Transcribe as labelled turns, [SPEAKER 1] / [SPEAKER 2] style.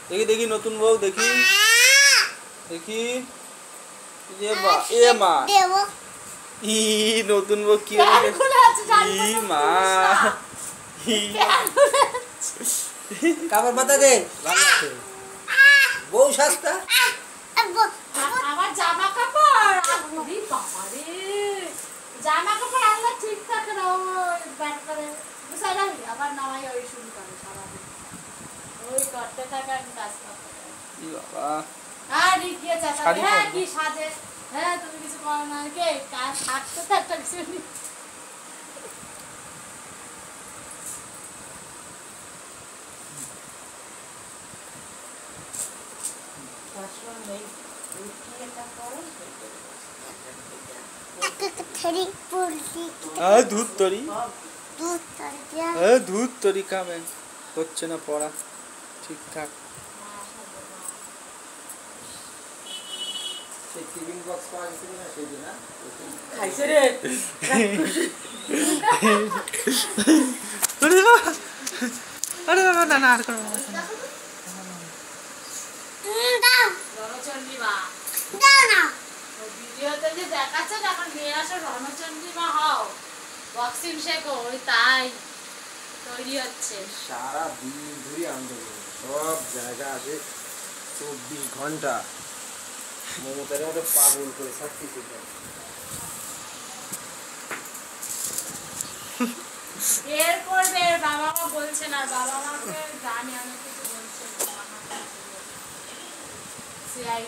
[SPEAKER 1] দেখি দেখি নতুন বউ দেখি দেখি এ মা ই নতুন বউ কি ই মা
[SPEAKER 2] কাপড় পাতা দে বউ সস্তা
[SPEAKER 3] আমার জামা কাপড় জামা কাপড় আনলে ঠিক থাকে না ওই ব্যাট করে বুঝা যাবি আবার নামাই ওই শুরু করে সারাদিন ওই করতে থাকে আমি কাজ করতে
[SPEAKER 1] ই বাবা
[SPEAKER 3] আর গিয়ে চাচা হ্যাঁ কি সাজে হ্যাঁ তুমি কিছু করো না কে কাজ থাকতে থাকতে কিছু
[SPEAKER 1] দুধ তরি দুধ তরি কামে হচ্ছে না পড়া ঠিকঠাক
[SPEAKER 2] খাইছে রে
[SPEAKER 1] আরে বাবা না না আর করো
[SPEAKER 3] রণচন্ডী মা ভিডিওতে যে দেখাচ্ছে যখন নিয়ে আসো রণচন্ডী মা হও বক্সিং শেখো ওই তাই তৈরি হচ্ছে
[SPEAKER 2] সারা দিন ধরে আন্দোলন সব জায়গা আছে 24 ঘন্টা মমতার মতো পাগল করে সত্যি
[SPEAKER 3] এর করবে বাবা মা বলছে না বাবা মাকে জানি অনেক কিছু বলছে সিআই